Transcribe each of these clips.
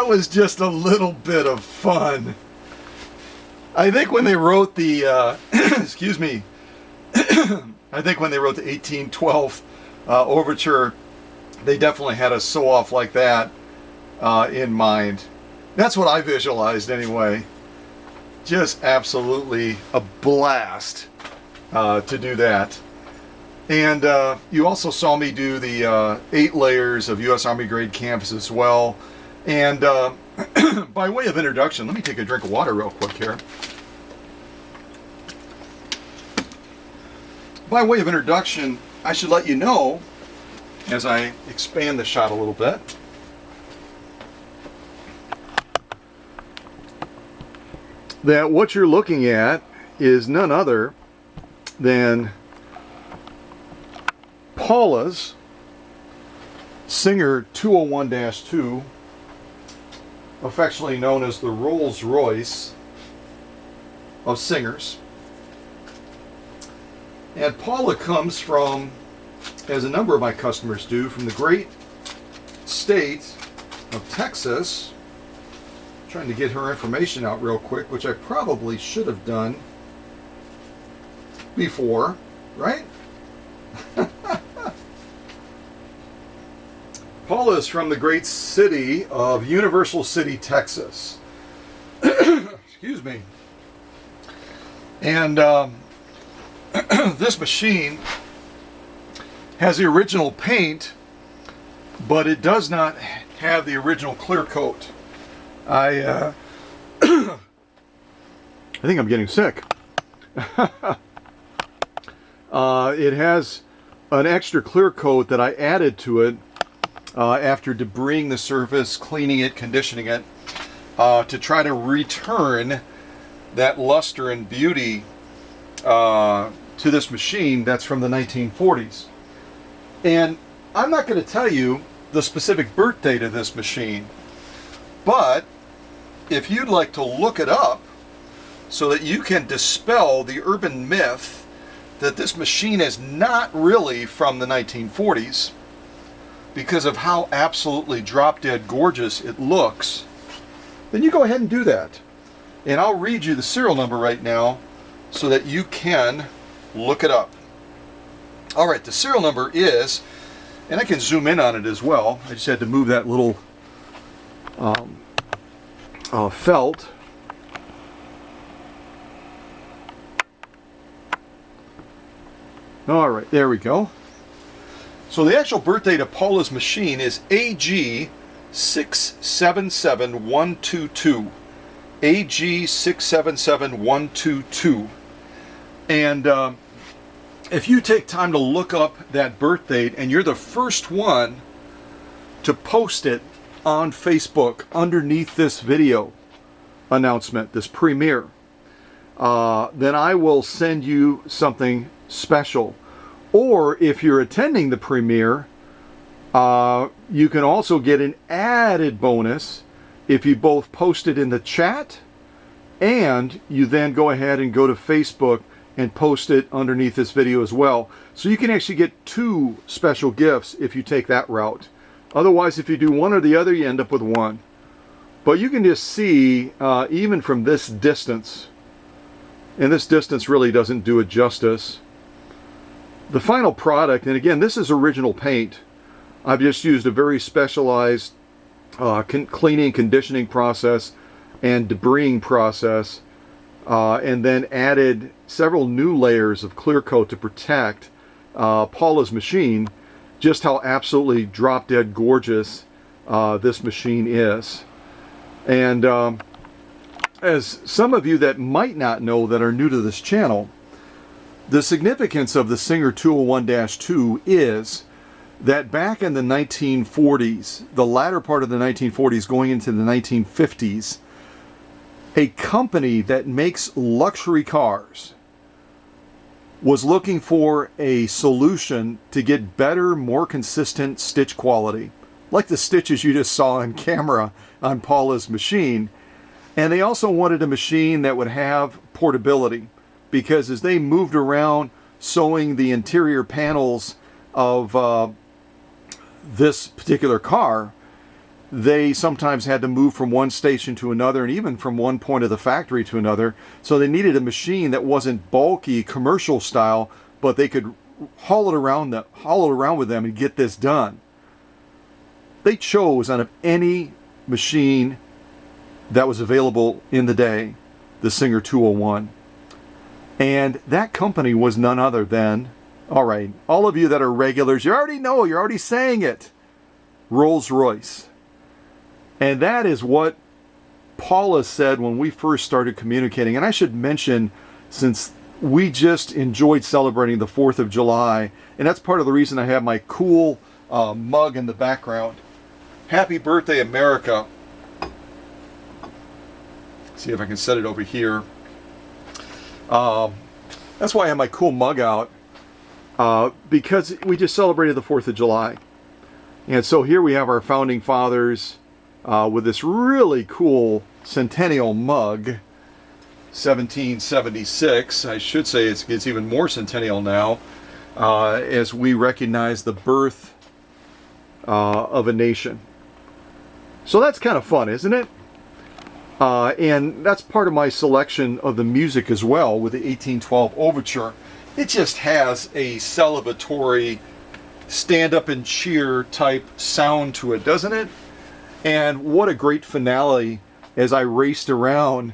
that was just a little bit of fun. I think when they wrote the, excuse me, I think when they wrote the 1812 overture, they definitely had a sew-off like that in mind. That's what I visualized anyway. Just absolutely a blast to do that. And you also saw me do the 8 layers of U.S. Army grade canvas as well. And by way of introduction, let me take a drink of water real quick here. By way of introduction, I should let you know, as I expand the shot a little bit, that what you're looking at is none other than Paula's Singer 201-2, affectionately known as the Rolls-Royce of Singers. And Paula comes from, as a number of my customers do, from the great state of Texas. I'm trying to get her information out real quick, which I probably should have done before, right? Paula is from the great city of Universal City, Texas. Excuse me. And this machine has the original paint, but it does not have the original clear coat. I think I'm getting sick. It has an extra clear coat that I added to it after debrising the surface, cleaning it, conditioning it, to try to return that luster and beauty to this machine that's from the 1940s. And I'm not going to tell you the specific birth date of this machine, but if you'd like to look it up so that you can dispel the urban myth that this machine is not really from the 1940s because of how absolutely drop-dead gorgeous it looks, then you go ahead and do that. And I'll read you the serial number right now so that you can look it up. All right, the serial number is, and I can zoom in on it as well. I just had to move that little felt. All right, there we go. So the actual birth date of Paula's machine is AG 677122. AG 677122. And if you take time to look up that birth date and you're the first one to post it on Facebook underneath this video announcement, this premiere, then I will send you something special. Or if you're attending the premiere, you can also get an added bonus if you both post it in the chat and you then go ahead and go to Facebook and post it underneath this video as well. So you can actually get 2 special gifts if you take that route. Otherwise, if you do one or the other, you end up with 1. But you can just see, even from this distance, and this distance really doesn't do it justice, the final product, and again, this is original paint. I've just used a very specialized cleaning, conditioning process and debrising process, and then added several new layers of clear coat to protect Paula's machine. Just how absolutely drop dead gorgeous this machine is. And as some of you that might not know that are new to this channel, the significance of the Singer 201-2 is that back in the 1940s, the latter part of the 1940s going into the 1950s, a company that makes luxury cars was looking for a solution to get better, more consistent stitch quality, like the stitches you just saw on camera on Paula's machine. And they also wanted a machine that would have portability, because as they moved around sewing the interior panels of this particular car, they sometimes had to move from one station to another and even from one point of the factory to another. So they needed a machine that wasn't bulky, commercial style, but they could haul it around with them and get this done. They chose, out of any machine that was available in the day, the Singer 201. And that company was none other than, all right, all of you that are regulars, you already know, you're already saying it, Rolls-Royce. And that is what Paula said when we first started communicating. And I should mention, since we just enjoyed celebrating the 4th of July, and that's part of the reason I have my cool mug in the background. Happy birthday, America. See if I can set it over here. That's why I have my cool mug out, because we just celebrated the 4th of July. And so here we have our founding fathers with this really cool centennial mug, 1776. I should say it's even more centennial now, as we recognize the birth of a nation. So that's kind of fun, isn't it? And that's part of my selection of the music as well, with the 1812 Overture. It just has a celebratory, stand up and cheer type sound to it, doesn't it? And what a great finale as I raced around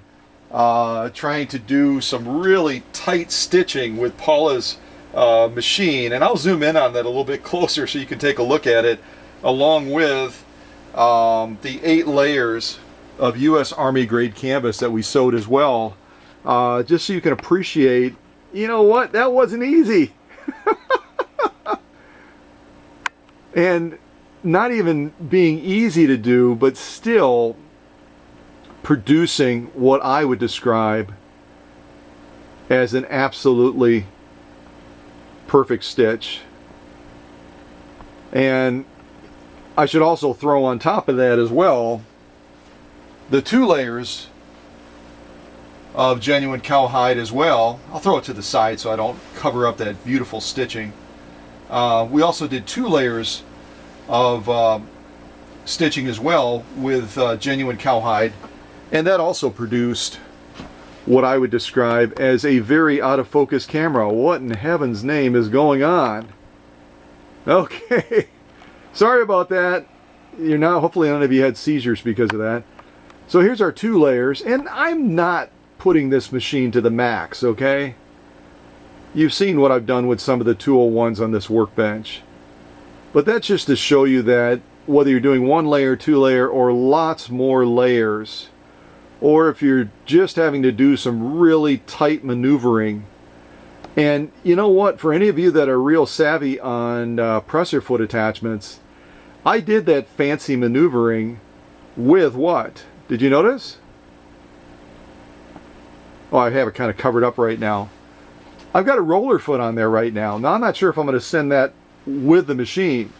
trying to do some really tight stitching with Paula's machine. And I'll zoom in on that a little bit closer so you can take a look at it, along with the 8 layers of U.S. Army grade canvas that we sewed as well, just so you can appreciate, you know what, that wasn't easy. And not even being easy to do, but still producing what I would describe as an absolutely perfect stitch. And I should also throw on top of that as well the 2 layers of genuine cowhide as well. I'll throw it to the side so I don't cover up that beautiful stitching. We also did 2 layers of stitching as well with genuine cowhide, and that also produced what I would describe as a very out of focus camera. What in heaven's name is going on? Okay, sorry about that. Hopefully none of you had seizures because of that. So here's our 2 layers, and I'm not putting this machine to the max, okay? You've seen what I've done with some of the 201s on this workbench. But that's just to show you that whether you're doing 1 layer, 2 layer, or lots more layers, or if you're just having to do some really tight maneuvering. And you know what, for any of you that are real savvy on presser foot attachments, I did that fancy maneuvering with what? Did you notice? Oh, I have it kind of covered up right now. I've got a roller foot on there right now. Now I'm not sure if I'm going to send that with the machine,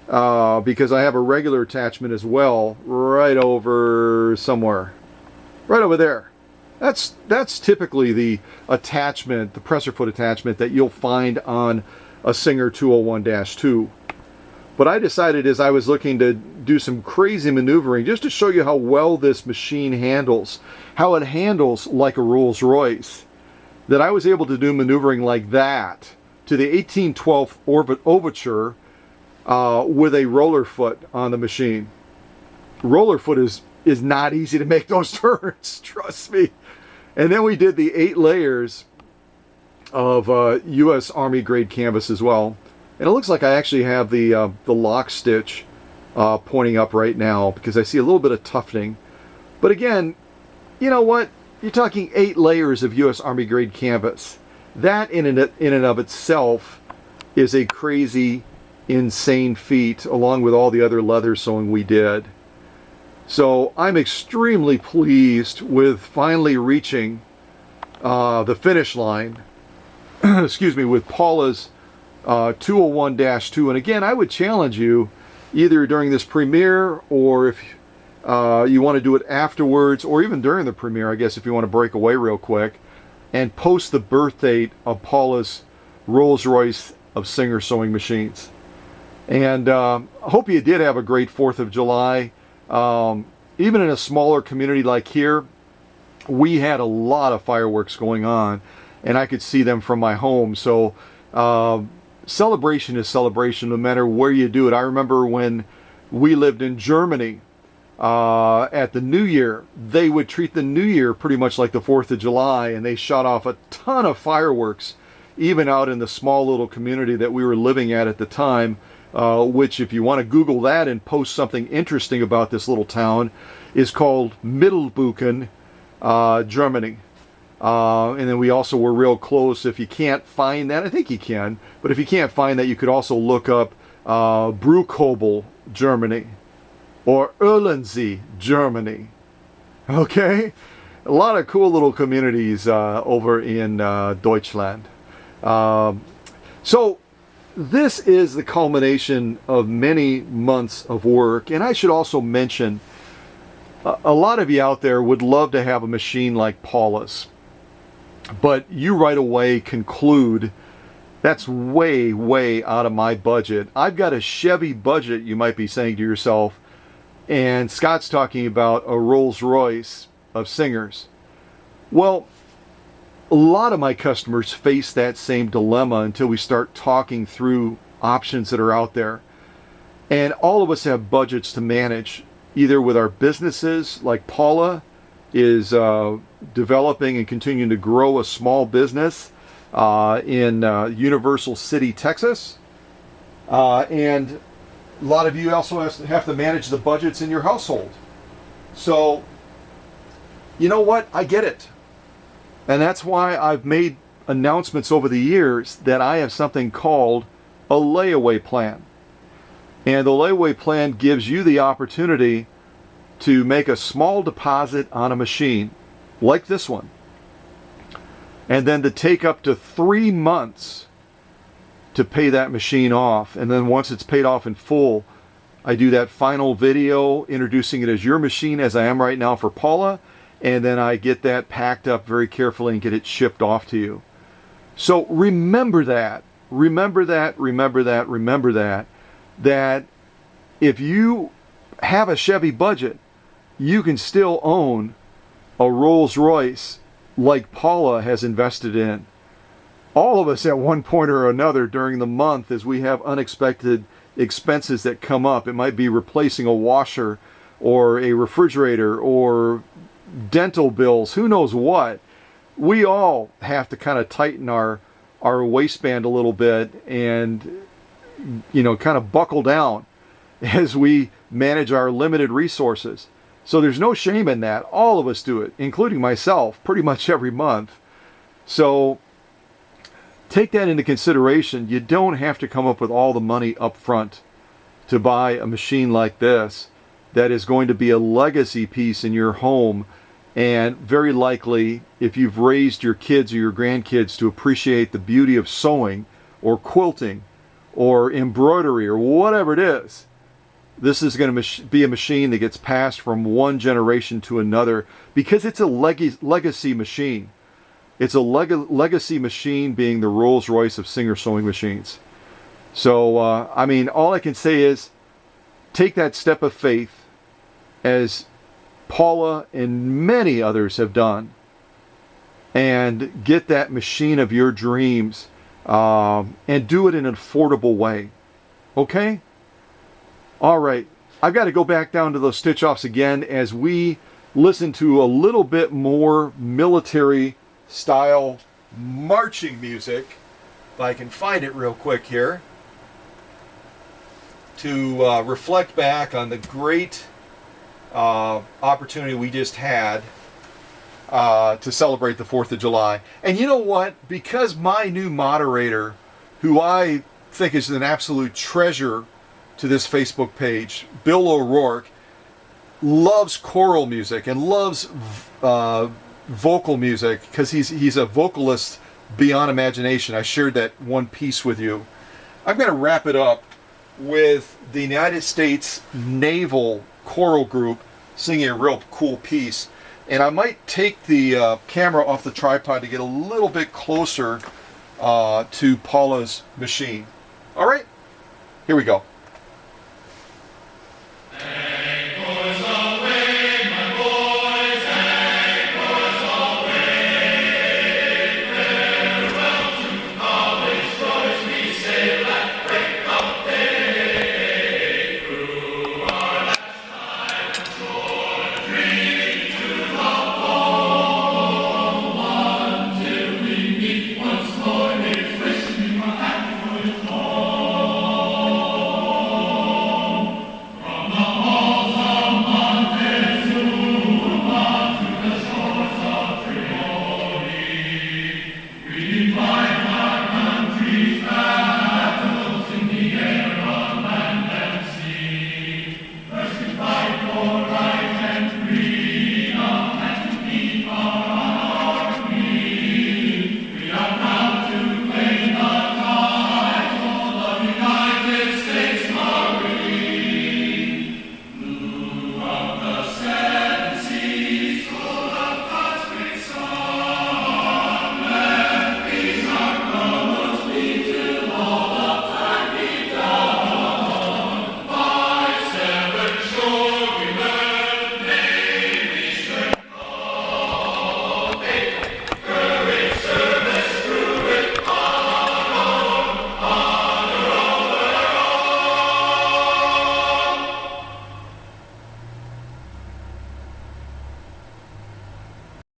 because I have a regular attachment as well right over somewhere, right over there. That's typically the attachment, the presser foot attachment that you'll find on a Singer 201-2. But I decided, as I was looking to do some crazy maneuvering, just to show you how well this machine handles, how it handles like a Rolls-Royce, that I was able to do maneuvering like that to the 1812 Overture with a roller foot on the machine. Roller foot is not easy to make those turns, trust me. And then we did the 8 layers of U.S. Army grade canvas as well. And it looks like I actually have the lock stitch pointing up right now, because I see a little bit of toughening. But again, you know what? You're talking 8 layers of U.S. Army grade canvas. That in and of itself is a crazy, insane feat, along with all the other leather sewing we did. So I'm extremely pleased with finally reaching the finish line, excuse me, with Paula's 201-2. And again, I would challenge you, either during this premiere, or if you want to do it afterwards, or even during the premiere, I guess, if you want to break away real quick, and post the birth date of Paula's Rolls-Royce of Singers sewing machines. And I hope you did have a great 4th of July. Even in a smaller community like here, we had a lot of fireworks going on, and I could see them from my home. So celebration is celebration no matter where you do it. I remember when we lived in Germany, at the New Year, they would treat the New Year pretty much like the 4th of July, and they shot off a ton of fireworks, even out in the small little community that we were living at the time, which, if you want to Google that and post something interesting about this little town, is called Mittelbuchen, Germany. And then we also were real close. If you can't find that, I think you can, but if you can't find that, you could also look up Bruchkobel, Germany, or Erlensee, Germany. Okay? A lot of cool little communities over in Deutschland. So this is the culmination of many months of work. And I should also mention, a lot of you out there would love to have a machine like Paula's. But you right away conclude, that's way, way out of my budget. I've got a Chevy budget, you might be saying to yourself, and Scott's talking about a Rolls-Royce of Singers. Well, a lot of my customers face that same dilemma until we start talking through options that are out there. And all of us have budgets to manage, either with our businesses, like Paula is developing and continuing to grow a small business in Universal City, Texas. And a lot of you also have to manage the budgets in your household. So, you know what? I get it. And that's why I've made announcements over the years that I have something called a layaway plan. And the layaway plan gives you the opportunity to make a small deposit on a machine, like this one, and then to take up to 3 months to pay that machine off. And then once it's paid off in full, I do that final video introducing it as your machine, as I am right now for Paula, and then I get that packed up very carefully and get it shipped off to you. So remember that, remember that, remember that, remember that, that if you have a Chevy budget, you can still own a Rolls-Royce like Paula has invested in. All of us at one point or another during the month, as we have unexpected expenses that come up, it might be replacing a washer or a refrigerator or dental bills, who knows what. We all have to kind of tighten our waistband a little bit and, you know, kind of buckle down as we manage our limited resources. So there's no shame in that. All of us do it, including myself, pretty much every month. So take that into consideration. You don't have to come up with all the money up front to buy a machine like this that is going to be a legacy piece in your home. And very likely, if you've raised your kids or your grandkids to appreciate the beauty of sewing or quilting or embroidery or whatever it is, this is going to be a machine that gets passed from one generation to another, because it's a legacy machine. It's a legacy machine, being the Rolls-Royce of Singer sewing machines. So, I mean, all I can say is take that step of faith, as Paula and many others have done, and get that machine of your dreams, and do it in an affordable way. Okay? All right. I've got to go back down to those stitch-offs again as we listen to a little bit more military style marching music, if I can find it real quick here, to reflect back on the great opportunity we just had to celebrate the 4th of July. And you know what? Because my new moderator, who I think is an absolute treasure to this Facebook page, Bill O'Rourke, loves choral music and loves vocal music, because he's a vocalist beyond imagination. I shared that one piece with you. I'm going to wrap it up with the United States Naval Choral Group singing a real cool piece. And I might take the camera off the tripod to get a little bit closer to Paula's machine. All right, here we go.